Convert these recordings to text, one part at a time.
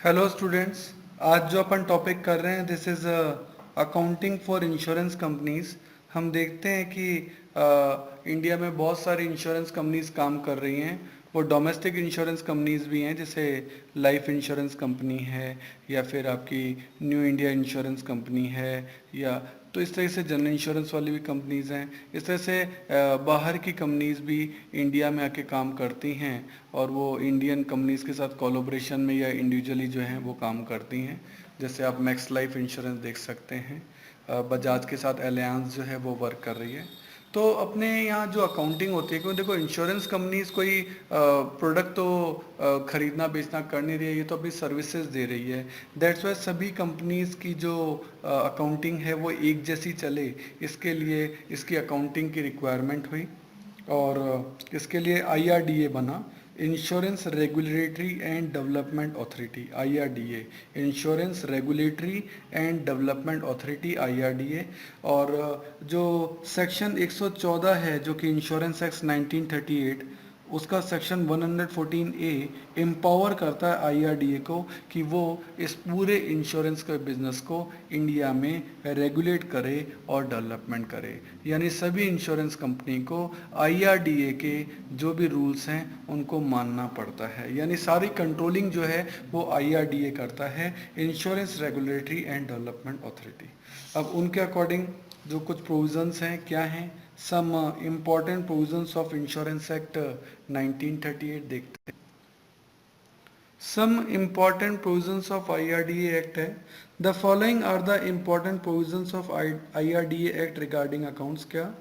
Hello students. आज जो अपन topic कर रहे हैं this is accounting for insurance companies. हम देखते हैं कि इंडिया में बहुत सारी इंश्योरेंस कंपनीज काम कर रही हैं। वो डोमेस्टिक इंश्योरेंस कंपनीज भी हैं, जैसे लाइफ इंश्योरेंस कंपनी है, या फिर आपकी न्यू इंडिया इंश्योरेंस कंपनी है, या तो इस तरह से जनरल इंश्योरेंस वाली भी कंपनीज हैं। इस तरह से बाहर की कंपनीज भी इंडिया में आके काम करती हैं, और वो इंडियन कंपनीज के साथ कोलैबोरेशन में या इंडिविजुअली जो हैं वो काम करती हैं। जैसे आप मैक्स लाइफ इंश्योरेंस देख सकते हैं, बजाज के साथ एलियांस जो है वो वर्क कर रही है। तो अपने यहाँ जो अकाउंटिंग होती है, क्योंकि देखो इंश्योरेंस कंपनीज कोई प्रोडक्ट तो खरीदना बेचना कर नहीं रही है, ये तो अपनी सर्विसेज दे रही है। दैट्स वाई सभी कंपनीज की जो अकाउंटिंग है वो एक जैसी चले, इसके लिए इसकी अकाउंटिंग की रिक्वायरमेंट हुई, और इसके लिए आईआरडीए बना, insurance regulatory and development authority, IRDA, insurance regulatory and development authority, IRDA. और जो सेक्शन 114 है जो कि इंश्योरेंस एक्ट 1938, उसका सेक्शन 114 ए एम्पावर करता है आईआरडीए को कि वो इस पूरे इंश्योरेंस के बिजनेस को इंडिया में रेगुलेट करे और डेवलपमेंट करे। यानी सभी इंश्योरेंस कंपनी को आईआरडीए के जो भी रूल्स हैं उनको मानना पड़ता है। यानी सारी कंट्रोलिंग जो है वो आईआरडीए करता है, insurance regulatory and development authority. अब उनके अकॉर्डिंग जो कुछ प्रोविजंस हैं क्या हैं, some important provisions of insurance act 1938 देखते हैं। Some important provisions of IRDA act है, the following are the important provisions of IRDA act regarding accounts. क्या?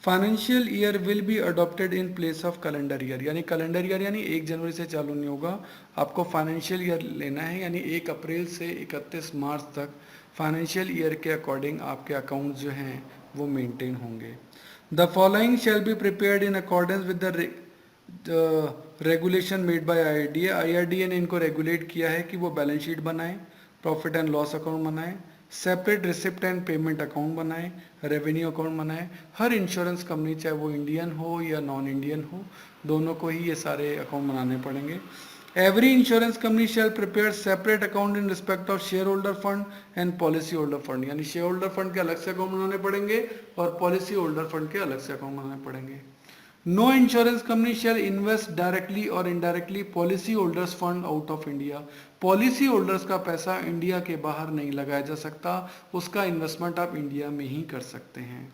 Financial year will be adopted in place of calendar year, यानी calendar year यानी 1 जनवरी से चालू नहीं होगा, आपको फाइनेंशियल ईयर लेना है, यानी 1 अप्रैल से 31 मार्च तक फाइनेंशियल ईयर के अकॉर्डिंग आपके अकाउंट्स जो हैं वो मेंटेन होंगे। The following shall be prepared in accordance with the regulation made by IRDA. IRDA ने इनको रेगुलेट किया है कि वो बैलेंस शीट बनाए, प्रॉफिट एंड लॉस अकाउंट बनाए, separate receipt and payment account बनाए, रेवेन्यू अकाउंट बनाए। हर इंश्योरेंस कंपनी चाहे वो इंडियन हो या नॉन इंडियन हो, दोनों को ही ये सारे अकाउंट बनाने पड़ेंगे। Every insurance company shell prepare separate account in respect of share holder fund and policy holder fund, यानी शेयर होल्डर फंड के अलग से अकाउंट बनाने पड़ेंगे और पॉलिसी होल्डर फंड के अलग से अकाउंट बनाने पड़ेंगे। No insurance company shall invest directly और indirectly policy holders fund out of India. Policy holders का पैसा इंडिया के बाहर नहीं लगाया जा सकता, उसका इन्वेस्टमेंट आप इंडिया में ही कर सकते हैं।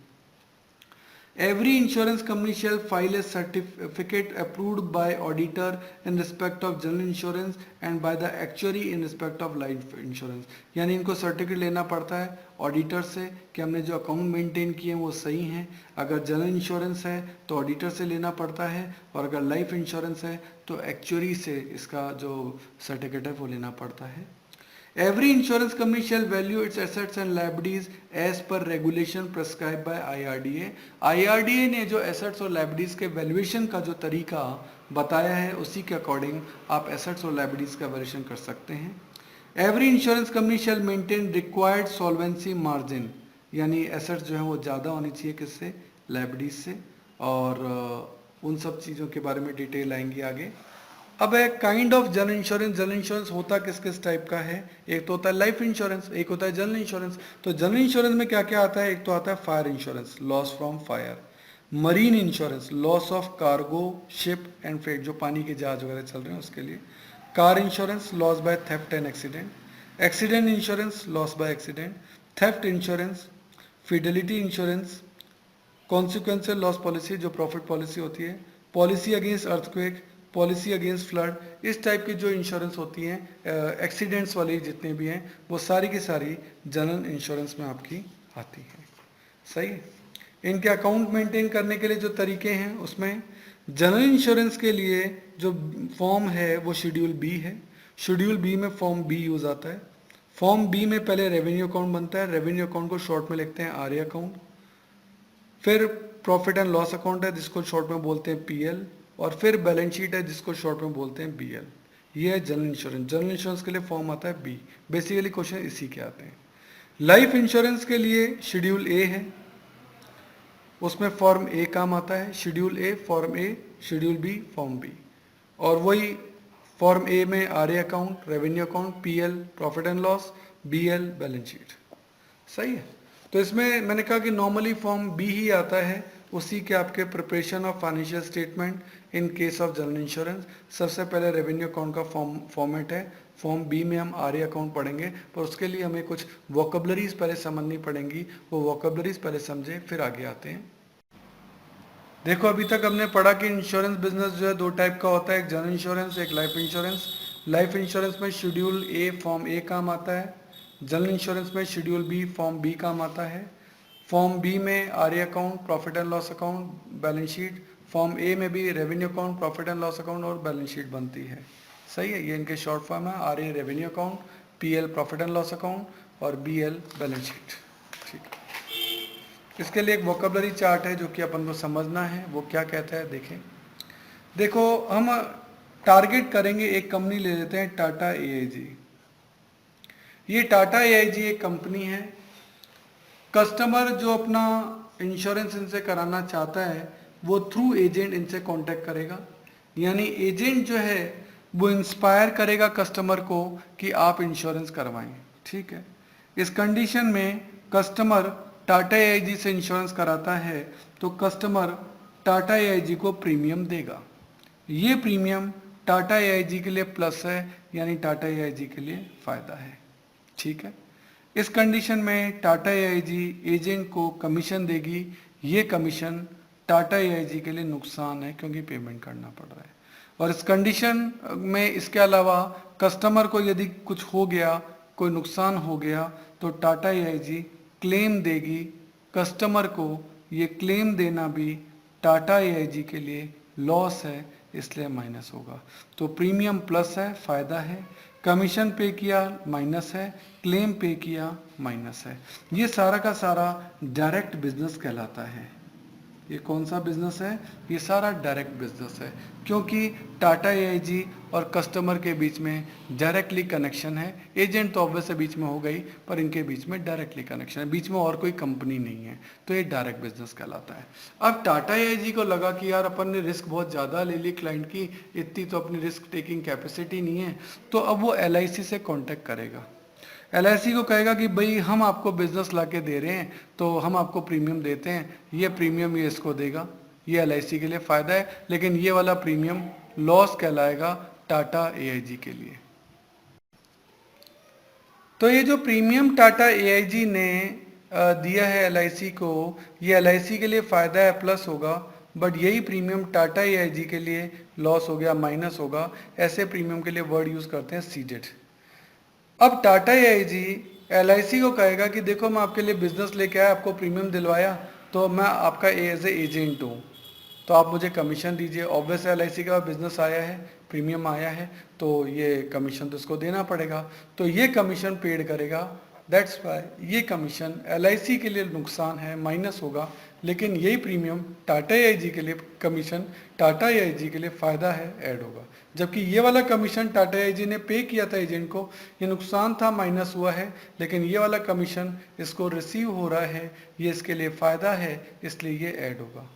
Every insurance company shall file a certificate approved by auditor in respect of general insurance and by the actuary in respect of life insurance। यानी इनको सर्टिफिकेट लेना पड़ता है ऑडिटर से कि हमने जो अकाउंट मेंटेन किए हैं वो सही हैं। अगर जनरल इंश्योरेंस है तो ऑडिटर से लेना पड़ता है, और अगर लाइफ इंश्योरेंस है तो एक्चुअरी से इसका जो सर्टिफिकेट है वो लेना पड़ता है। Every insurance company shall value its assets and liabilities as per regulation prescribed by IRDA। IRDA ने जो assets और liabilities के valuation का जो तरीका बताया है उसी के अकॉर्डिंग आप assets और liabilities का valuation कर सकते हैं। Every insurance company shall maintain required solvency margin, यानी assets जो है वो ज़्यादा होनी चाहिए किससे, liabilities से, और उन सब चीज़ों के बारे में डिटेल आएंगी आगे। अब एक kind of general insurance, general insurance होता किस किस टाइप का है, एक तो होता है लाइफ इंश्योरेंस, एक होता है जनरल इंश्योरेंस। तो जनरल इंश्योरेंस में क्या क्या आता है, एक तो आता है fire insurance, loss from fire, marine insurance, loss of cargo ship and freight, जो पानी के जहाज वगैरह चल रहे हैं उसके लिए, car insurance, loss by theft and accident, accident insurance, loss by accident, theft insurance, Fidelity insurance, consequential loss policy जो प्रॉफिट पॉलिसी होती है, policy against earthquake, policy against flood, इस टाइप की जो इंश्योरेंस होती हैं एक्सीडेंट्स वाली जितने भी हैं वो सारी की सारी जनरल इंश्योरेंस में आपकी आती है। सही है। इनके अकाउंट मेंटेन करने के लिए जो तरीके हैं उसमें जनरल इंश्योरेंस के लिए जो फॉर्म है वो शेड्यूल बी है। शेड्यूल बी में फॉर्म बी यूज आता है। फॉर्म बी में पहले रेवेन्यू अकाउंट बनता है, रेवेन्यू अकाउंट को शॉर्ट में लिखते हैं आर ए अकाउंट। फिर प्रॉफिट एंड लॉस अकाउंट है जिसको शॉर्ट में बोलते हैं पीएल, और फिर बैलेंस शीट है जिसको शॉर्ट में बोलते हैं बीएल। ये है जनरल इंश्योरेंस। जनरल इंश्योरेंस के लिए फॉर्म आता है बी। बेसिकली क्वेश्चन इसी के आते हैं। लाइफ इंश्योरेंस के लिए शेड्यूल ए है, उसमें फॉर्म ए काम आता है, schedule A form A, schedule B form B, और वही फॉर्म ए में RA account, revenue account, PL profit and loss, BL balance sheet. सही है। तो इसमें मैंने कहा कि नॉर्मली फॉर्म बी ही आता है, उसी के आपके preparation of financial statement in case of general insurance. सबसे पहले रेवेन्यू अकाउंट का फॉर्मेट है, फॉर्म बी में हम आरए अकाउंट पढ़ेंगे, पर उसके लिए हमें कुछ वोकेबलरीज पहले समझनी पड़ेंगी, वो वोकेबलरीज पहले समझे फिर आगे आते हैं। देखो अभी तक हमने पढ़ा कि इंश्योरेंस बिजनेस जो है दो टाइप का होता है, एक जनरल इंश्योरेंस, एक लाइफ इंश्योरेंस। लाइफ इंश्योरेंस में शेड्यूल ए फॉर्म ए काम आता है, जनरल इंश्योरेंस में शेड्यूल बी फॉर्म बी काम आता है। फॉर्म बी में RA account, profit and loss account, balance sheet. Form A में भी revenue account, profit and loss account और बैलेंस शीट बनती है। सही है, ये इनके शॉर्ट फॉर्म है, RA revenue account, PL profit and loss account और बीएल बैलेंस शीट। ठीक है, इसके लिए एक वोकेबलरी चार्ट है जो कि अपन को समझना है, वो क्या कहता है देखें। देखो हम टारगेट करेंगे, एक कंपनी ले लेते हैं टाटा एआईजी। ये टाटा एआईजी एक कंपनी है। कस्टमर जो अपना इंश्योरेंस इनसे कराना चाहता है वो थ्रू एजेंट इनसे कांटेक्ट करेगा, यानी एजेंट जो है वो इंस्पायर करेगा कस्टमर को कि आप इंश्योरेंस करवाएं। ठीक है, इस कंडीशन में कस्टमर टाटा एआईजी से इंश्योरेंस कराता है तो कस्टमर टाटा एआईजी को प्रीमियम देगा। ये प्रीमियम टाटा एआईजी के लिए प्लस है, यानी टाटा एआईजी के लिए फायदा है। ठीक है, इस कंडीशन में टाटा एआईजी एजेंट को कमीशन देगी। ये कमीशन टाटा एआईजी के लिए नुकसान है क्योंकि पेमेंट करना पड़ रहा है। और इस कंडीशन में इसके अलावा कस्टमर को यदि कुछ हो गया, कोई नुकसान हो गया, तो टाटा एआईजी क्लेम देगी कस्टमर को। ये क्लेम देना भी टाटा एआईजी के लिए लॉस है, इसलिए माइनस होगा। तो प्रीमियम प्लस है, फायदा है, कमीशन पे किया माइनस है, क्लेम पे किया माइनस है। ये सारा का सारा डायरेक्ट बिजनेस कहलाता है। ये कौन सा बिजनेस है? ये सारा डायरेक्ट बिजनेस है, क्योंकि टाटा एआईजी और कस्टमर के बीच में डायरेक्टली कनेक्शन है। एजेंट तो ऑब्वियस से बीच में हो गई, पर इनके बीच में डायरेक्टली कनेक्शन है, बीच में और कोई कंपनी नहीं है, तो ये डायरेक्ट बिजनेस कहलाता है। अब टाटा एआईजी को लगा कि यार अपन ने रिस्क बहुत ज़्यादा ले ली क्लाइंट की, इतनी तो अपनी रिस्क टेकिंग कैपेसिटी नहीं है, तो अब वो एलआईसी से कॉन्टेक्ट करेगा। एलआईसी को कहेगा कि भाई हम आपको बिजनेस ला के दे रहे हैं तो हम आपको प्रीमियम देते हैं, ये प्रीमियम ये इसको देगा, ये एलआईसी के लिए फ़ायदा है, लेकिन ये वाला प्रीमियम लॉस कहलाएगा टाटा एआईजी के लिए। तो ये जो प्रीमियम टाटा एआईजी ने दिया है एलआईसी को, ये एलआईसी के लिए फ़ायदा है, प्लस होगा, बट यही प्रीमियम टाटा एआईजी के लिए लॉस हो गया, माइनस होगा। ऐसे प्रीमियम के लिए वर्ड यूज़ करते हैं सीडेड। अब टाटा एआईजी एलआईसी को कहेगा कि देखो मैं आपके लिए बिजनेस लेके आया, आपको प्रीमियम दिलवाया, तो मैं आपका एज ए एजेंट हूँ, तो आप मुझे कमीशन दीजिए। ऑब्वियस एलआईसी का बिजनेस आया है, प्रीमियम आया है, तो ये कमीशन तो इसको देना पड़ेगा, तो ये कमीशन पेड करेगा। दैट्स वाई ये कमीशन एलआईसी के लिए नुकसान है, माइनस होगा, लेकिन यही प्रीमियम टाटा एआईजी के लिए कमीशन टाटा एआईजी के लिए फ़ायदा है, ऐड होगा। जबकि ये वाला कमीशन टाटा एआईजी ने पे किया था एजेंट को, ये नुकसान था, माइनस हुआ है, लेकिन ये वाला कमीशन इसको रिसीव हो रहा है, ये इसके लिए फ़ायदा है, इसलिए ये ऐड होगा।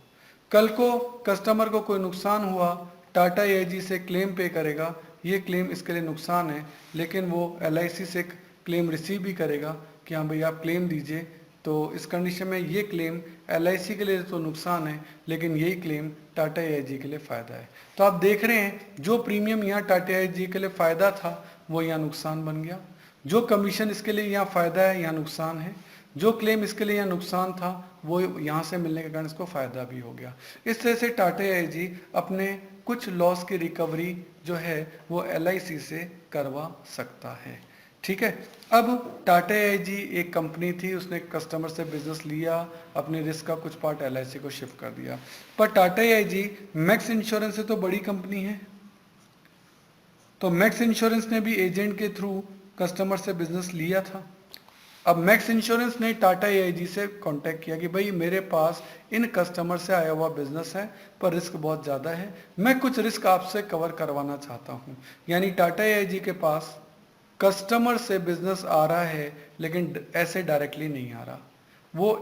कल को कस्टमर को कोई नुकसान हुआ, टाटा एआईजी से क्लेम पे करेगा, ये क्लेम इसके लिए नुकसान है, लेकिन वो एलआईसी से क्लेम रिसीव भी करेगा कि हाँ भाई आप क्लेम दीजिए। तो इस कंडीशन में ये क्लेम एलआईसी के लिए तो नुकसान है, लेकिन यही क्लेम टाटा एआईजी के लिए फ़ायदा है। तो आप देख रहे हैं जो प्रीमियम यहाँ टाटा एआईजी के लिए फ़ायदा था वो यहाँ नुकसान बन गया, जो कमीशन इसके लिए यहाँ फ़ायदा है यहाँ नुकसान है, जो क्लेम इसके लिए यहाँ नुकसान था वो यहाँ से मिलने के कारण इसको फ़ायदा भी हो गया। इस तरह से टाटा एआईजी अपने कुछ लॉस की रिकवरी जो है वो एलआईसी से करवा सकता है। ठीक है, अब टाटा एआईजी एक कंपनी थी, उसने कस्टमर से बिजनेस लिया, अपने रिस्क का कुछ पार्ट एलआईसी को शिफ्ट कर दिया। पर टाटा एआईजी मैक्स इंश्योरेंस से तो बड़ी कंपनी है, तो मैक्स इंश्योरेंस ने भी एजेंट के थ्रू कस्टमर से बिजनेस लिया था। अब मैक्स इंश्योरेंस ने टाटा एआईजी से कांटेक्ट किया कि भाई मेरे पास इन कस्टमर से आया हुआ बिजनेस है, पर रिस्क बहुत ज़्यादा है, मैं कुछ रिस्क आपसे कवर करवाना चाहता हूँ। यानी टाटा एआईजी के पास कस्टमर से बिजनेस आ रहा है, लेकिन ऐसे डायरेक्टली नहीं आ रहा, वो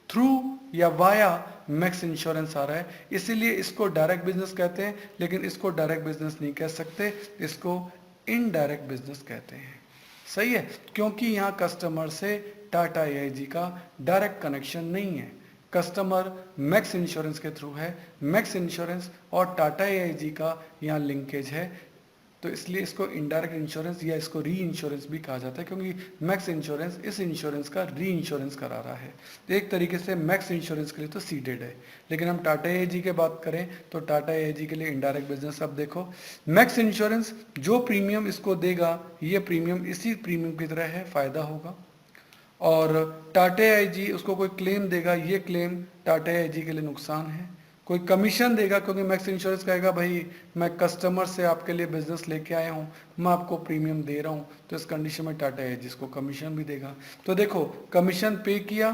थ्रू या वाया मैक्स इंश्योरेंस आ रहा है, इसीलिए इसको डायरेक्ट बिजनेस कहते हैं, लेकिन इसको डायरेक्ट बिजनेस नहीं कह सकते, इसको इनडायरेक्ट बिजनेस कहते हैं। सही है, क्योंकि यहाँ कस्टमर से टाटा एआईजी का डायरेक्ट कनेक्शन नहीं है, कस्टमर मैक्स इंश्योरेंस के थ्रू है, मैक्स इंश्योरेंस और टाटा एआईजी का यहाँ लिंकेज है, तो इसलिए इसको इनडायरेक्ट इंश्योरेंस या इसको री इंश्योरेंस भी कहा जाता है, क्योंकि मैक्स इंश्योरेंस इस इंश्योरेंस का री इंश्योरेंस करा रहा है। तो एक तरीके से मैक्स इंश्योरेंस के लिए तो सीडेड है, लेकिन हम टाटा एआईजी की बात करें तो टाटा एआईजी के लिए इनडायरेक्ट बिजनेस। अब देखो, मैक्स इंश्योरेंस जो प्रीमियम इसको देगा, ये प्रीमियम इसी प्रीमियम की तरह है, फायदा होगा, और टाटा एआईजी उसको कोई क्लेम देगा, ये क्लेम टाटा एआईजी के लिए नुकसान है। कोई कमीशन देगा, क्योंकि मैक्स इंश्योरेंस कहेगा भाई मैं कस्टमर से आपके लिए बिजनेस लेके आया हूँ, मैं आपको प्रीमियम दे रहा हूँ, तो इस कंडीशन में टाटा एआईजी इसको कमीशन भी देगा। तो देखो, कमीशन पे किया,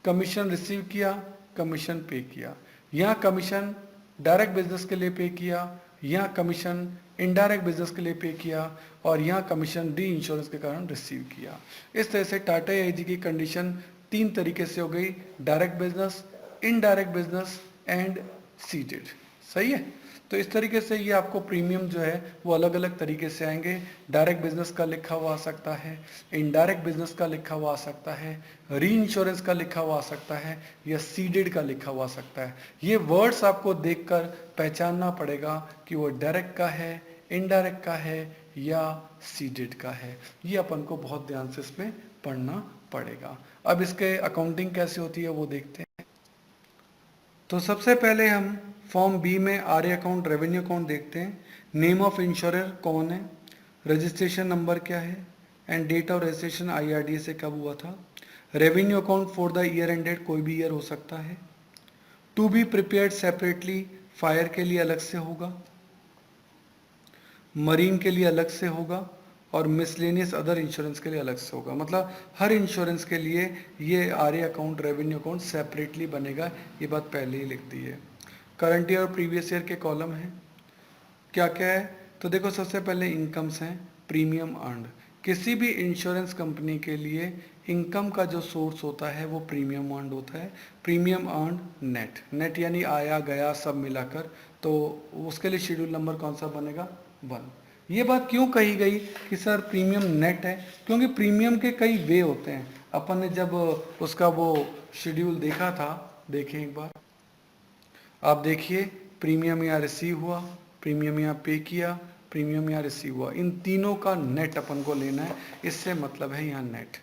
कमीशन रिसीव किया, कमीशन पे किया, यहाँ कमीशन डायरेक्ट बिजनेस के लिए पे किया, यहाँ कमीशन इनडायरेक्ट बिजनेस के लिए पे किया, और यहाँ कमीशन डी इंश्योरेंस के कारण रिसीव किया। इस तरह से टाटा एआईजी की कंडीशन 3 तरीके से हो गई, direct business, indirect business and seeded. सही है, तो इस तरीके से ये आपको प्रीमियम जो है वो अलग अलग तरीके से आएंगे। डायरेक्ट बिजनेस का लिखा हुआ आ सकता है, इनडायरेक्ट बिजनेस का लिखा हुआ आ सकता है, री इंश्योरेंस का लिखा हुआ आ सकता है, या सीडेड का लिखा हुआ आ सकता है। ये वर्ड्स आपको देखकर पहचानना पड़ेगा कि वो डायरेक्ट का है, इनडायरेक्ट का है या सीडेड का है। ये अपन को बहुत ध्यान से इसमें पढ़ना पड़ेगा। अब इसके अकाउंटिंग कैसे होती है वो देखते हैं। तो सबसे पहले हम फॉर्म बी में आर अकाउंट, रेवेन्यू अकाउंट देखते हैं। नेम ऑफ इंश्योरर कौन है, रजिस्ट्रेशन नंबर क्या है, and date of registration IRDA से कब हुआ था। Revenue account for the year ended, कोई भी ईयर हो सकता है। To be prepared separately, fire के लिए अलग से होगा, मरीन के लिए अलग से होगा, और मिसलेनियस अदर इंश्योरेंस के लिए अलग से होगा। मतलब हर इंश्योरेंस के लिए ये R account, revenue account separately बनेगा, ये बात पहले ही लिख दी है। करंट ईयर और प्रीवियस ईयर के कॉलम हैं, क्या क्या है, तो देखो सबसे पहले इनकम्स हैं, प्रीमियम अर्न्ड। किसी भी इंश्योरेंस कंपनी के लिए इनकम का जो सोर्स होता है वो प्रीमियम अर्न्ड होता है। प्रीमियम अर्न्ड नेट, नेट यानी आया गया सब मिलाकर, तो उसके लिए शेड्यूल नंबर कौन सा बनेगा, 1। ये बात क्यों कही गई कि सर प्रीमियम नेट है, क्योंकि प्रीमियम के कई वे होते हैं। अपन ने जब उसका वो शेड्यूल देखा था, देखें एक बार, आप देखिए, प्रीमियम यहाँ रिसीव हुआ, प्रीमियम यहाँ पे किया, प्रीमियम यहाँ रिसीव हुआ, इन तीनों का नेट अपन को लेना है, इससे मतलब है यहाँ नेट।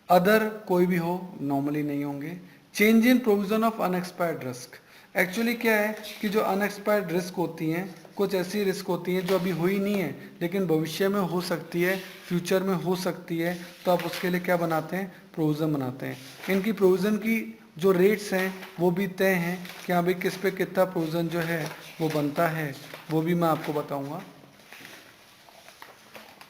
अदर कोई भी हो, नॉर्मली नहीं होंगे। Change in provision of unexpired risk, actually क्या है कि जो अनएक्सपायर्ड रिस्क होती हैं, कुछ ऐसी रिस्क होती हैं जो अभी हुई नहीं है लेकिन भविष्य में हो सकती है, फ्यूचर में हो सकती है, तो आप उसके लिए क्या बनाते हैं, प्रोविज़न बनाते हैं। इनकी प्रोविज़न की जो रेट्स हैं वो भी तय हैं कि हाँ भाई किस पे कितना प्रोविज़न जो है वो बनता है, वो भी मैं आपको बताऊंगा।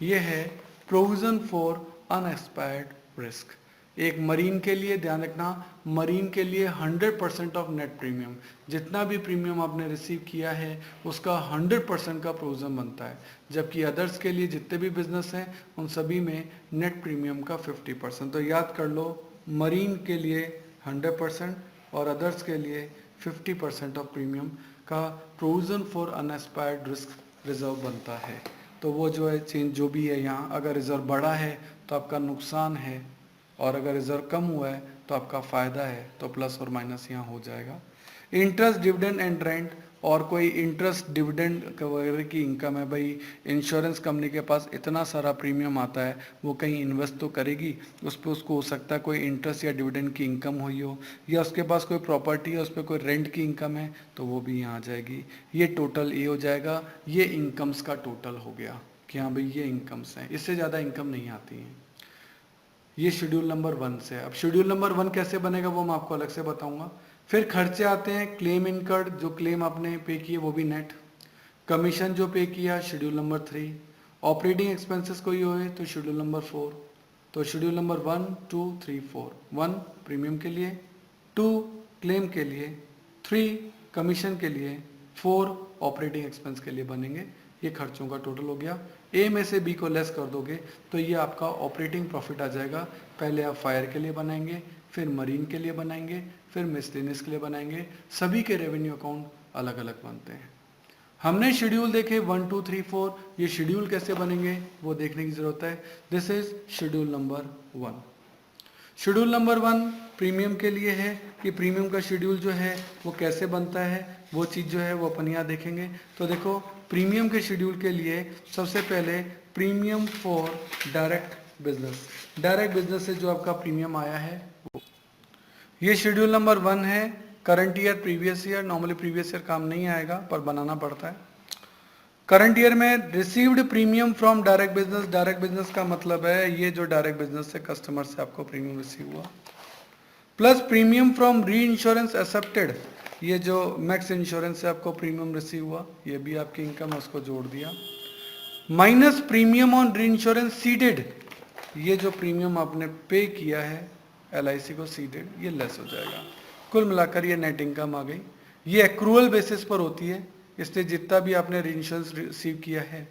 ये है प्रोविज़न फॉर अनएक्सपायर्ड रिस्क। एक मरीन के लिए ध्यान रखना, मरीन के लिए 100% ऑफ नेट प्रीमियम, जितना भी प्रीमियम आपने रिसीव किया है उसका 100% का प्रोविज़न बनता है। जबकि अदर्स के लिए जितने भी बिजनेस हैं उन सभी में नेट प्रीमियम का 50%। तो याद कर लो, मरीन के लिए 100% और अदर्स के लिए 50% ऑफ प्रीमियम का provision for unexpired risk reserve बनता है। तो वो जो है चेंज जो भी है यहाँ, अगर रिजर्व बढ़ा है तो आपका नुकसान है, और अगर रिजर्व कम हुआ है तो आपका फ़ायदा है, तो प्लस और माइनस यहाँ हो जाएगा। इंटरेस्ट, डिविडेंड एंड रेंट, और कोई इंटरेस्ट, डिविडेंड वगैरह की इनकम है, भाई इंश्योरेंस कंपनी के पास इतना सारा प्रीमियम आता है, वो कहीं इन्वेस्ट तो करेगी, उस पर उसको हो सकता है कोई इंटरेस्ट या डिविडेंड की इनकम हुई हो, या उसके पास कोई प्रॉपर्टी है उस पर कोई रेंट की इनकम है, तो वो भी यहाँ आ जाएगी। ये टोटल ये हो जाएगा, ये इनकम्स का टोटल हो गया कि हाँ भाई ये इनकम्स हैं, इससे ज़्यादा इनकम नहीं आती हैं। ये शेड्यूल नंबर 1 से। अब शेड्यूल नंबर 1 कैसे बनेगा वो मैं आपको अलग से बताऊंगा। फिर खर्चे आते हैं, क्लेम इनकर्ड, जो क्लेम आपने पे किए वो भी नेट, कमीशन जो पे किया शेड्यूल नंबर 3, ऑपरेटिंग एक्सपेंसेस कोई होए तो शेड्यूल नंबर 4। तो शेड्यूल नंबर 1 2 3 4, 1 प्रीमियम के लिए, 2 क्लेम के लिए, 3 कमीशन के लिए, 4 ऑपरेटिंग एक्सपेंस के लिए बनेंगे। ये खर्चों का टोटल हो गया। ए में से बी को लेस कर दोगे तो ये आपका ऑपरेटिंग प्रॉफिट आ जाएगा। पहले आप फायर के लिए बनाएंगे, फिर मरीन के लिए बनाएंगे, फिर मिसलेनियस के लिए बनाएंगे। सभी के रेवेन्यू अकाउंट अलग अलग बनते हैं। हमने शेड्यूल देखे 1 2 3 4। ये शेड्यूल कैसे बनेंगे वो देखने की जरूरत है। This is schedule number 1। Schedule number 1 premium के लिए है कि प्रीमियम का शेड्यूल जो है वो कैसे बनता है, वो चीज़ जो है वो अपन यहाँ देखेंगे। तो देखो प्रीमियम के शेड्यूल के लिए सबसे पहले premium for direct business, direct business से जो आपका प्रीमियम आया है वो, ये शेड्यूल नंबर 1 है। Current year, previous year, normally previous year काम नहीं आएगा पर बनाना पड़ता है। करंट ईयर में received premium from direct business, direct business का मतलब है ये जो डायरेक्ट बिजनेस से कस्टमर से आपको प्रीमियम रिसीव हुआ, प्लस प्रीमियम फ्रॉम री इंश्योरेंस एक्सेप्टेड, ये जो मैक्स इंश्योरेंस से आपको प्रीमियम रिसीव हुआ ये भी आपकी इनकम है, उसको जोड़ दिया, माइनस प्रीमियम ऑन री इंश्योरेंस सीडेड, ये जो प्रीमियम आपने पे किया है LIC को सीडेड, ये लेस हो जाएगा। कुल मिलाकर ये नेट इनकम आ गई। ये एक्रूअल बेसिस पर होती है, इसलिए जितना भी आपने री इंश्योरेंस रिसीव किया है,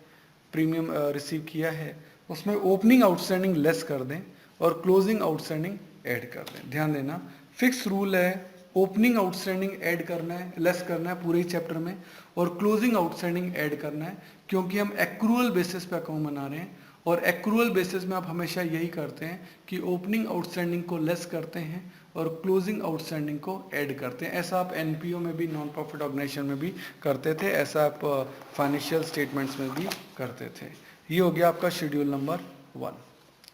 प्रीमियम रिसीव किया है, उसमें ओपनिंग आउटस्टैंडिंग लेस कर दें और क्लोजिंग आउटस्टैंडिंग ऐड कर दें। ध्यान देना फिक्स रूल है, ओपनिंग आउटस्टैंडिंग ऐड करना है, लेस करना है पूरे ही चैप्टर में, और क्लोजिंग आउटस्टैंडिंग ऐड करना है, क्योंकि हम एक्रूअल बेसिस पे अकाउंट बना रहे हैं। और एक्रूअल बेसिस में आप हमेशा यही करते हैं कि ओपनिंग आउटस्टैंडिंग को लेस करते हैं और क्लोजिंग आउटस्टैंडिंग को ऐड करते हैं। ऐसा आप NPO में भी, नॉन प्रॉफिट ऑर्गेनाइजेशन में भी करते थे, ऐसा आप फाइनेंशियल स्टेटमेंट्स में भी करते थे। ये हो गया आपका schedule number 1।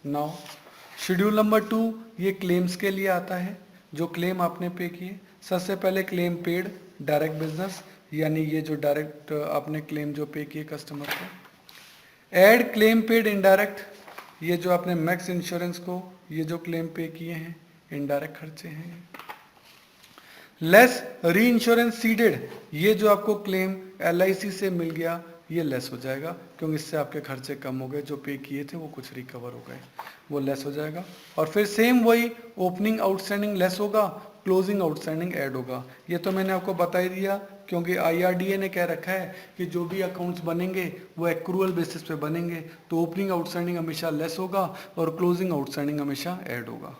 Now schedule number 2 ये क्लेम्स के लिए आता है, जो क्लेम आपने पे किए। सबसे पहले क्लेम पेड डायरेक्ट बिजनेस, यानी ये जो डायरेक्ट आपने क्लेम जो पे किए कस्टमर को। ऐड क्लेम पेड इनडायरेक्ट, ये जो आपने मैक्स इंश्योरेंस को ये जो क्लेम पे किए हैं इनडायरेक्ट खर्चे हैं। लेस री इंश्योरेंस सीडेड, ये जो आपको क्लेम LIC से मिल गया ये लेस हो जाएगा, क्योंकि इससे आपके खर्चे कम हो गए, जो पे किए थे वो कुछ रिकवर हो गए, वो लेस हो जाएगा। और फिर सेम वही ओपनिंग आउटस्टैंडिंग लेस होगा, क्लोजिंग आउटस्टैंडिंग ऐड होगा। ये तो मैंने आपको बता ही दिया, क्योंकि IRDA ने कह रखा है कि जो भी अकाउंट्स बनेंगे वो एक्रूअल बेसिस पे बनेंगे, तो ओपनिंग आउटस्टैंडिंग हमेशा लेस होगा और क्लोजिंग आउटस्टैंडिंग हमेशा ऐड होगा।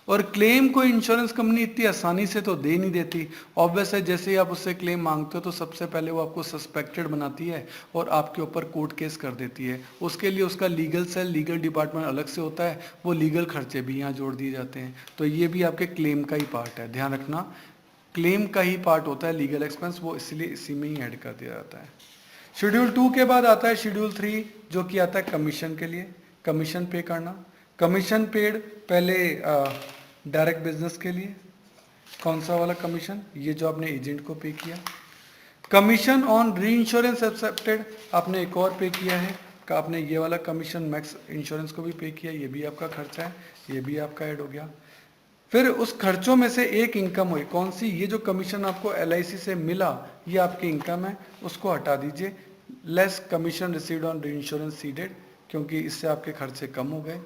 और क्लेम को इंश्योरेंस कंपनी इतनी आसानी से तो दे नहीं देती। ऑब्वियस है, जैसे ही आप उससे क्लेम मांगते हो तो सबसे पहले वो आपको सस्पेक्टेड बनाती है और आपके ऊपर कोर्ट केस कर देती है। उसके लिए उसका लीगल सेल, लीगल डिपार्टमेंट अलग से होता है, वो लीगल खर्चे भी यहाँ जोड़ दिए जाते हैं। तो ये भी आपके क्लेम का ही पार्ट है, ध्यान रखना, क्लेम का ही पार्ट होता है लीगल एक्सपेंस, वो इसलिए इसी में ही ऐड कर दिया जाता है। शेड्यूल 2 के बाद आता है शेड्यूल 3, जो कि आता है कमीशन के लिए, कमीशन पे करना। कमीशन पेड पहले डायरेक्ट बिजनेस के लिए, कौन सा वाला कमीशन, ये जो आपने एजेंट को पे किया। कमीशन ऑन री इंश्योरेंस एक्सेप्टेड, आपने एक और पे किया है, आपने ये वाला कमीशन मैक्स इंश्योरेंस को भी पे किया, ये भी आपका खर्चा है, ये भी आपका ऐड हो गया। फिर उस खर्चों में से एक इनकम हुई, कौन सी, ये जो कमीशन आपको LIC से मिला ये आपकी इनकम है, उसको हटा दीजिए। लेस कमीशन रिसीव्ड ऑन री इंश्योरेंस सीडेड, क्योंकि इससे आपके खर्चे कम हो गए।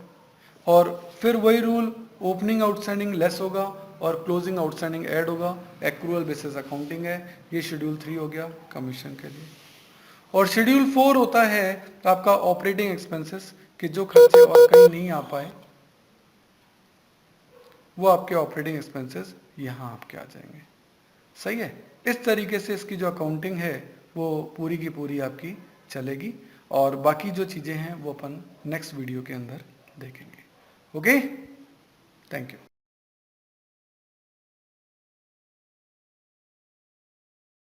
और फिर वही रूल, ओपनिंग आउटस्टैंडिंग लेस होगा और क्लोजिंग आउटस्टैंडिंग ऐड होगा, एक्रूअल बेसिस अकाउंटिंग है। ये शेड्यूल 3 हो गया कमीशन के लिए। और शेड्यूल 4 होता है आपका ऑपरेटिंग एक्सपेंसेस, कि जो खर्चे और कहीं नहीं आ पाए वो आपके ऑपरेटिंग एक्सपेंसेस यहाँ आपके आ जाएंगे। सही है, इस तरीके से इसकी जो अकाउंटिंग है वो पूरी की पूरी आपकी चलेगी, और बाकी जो चीज़ें हैं वो अपन नेक्स्ट वीडियो के अंदर देखेंगे। Okay, thank you.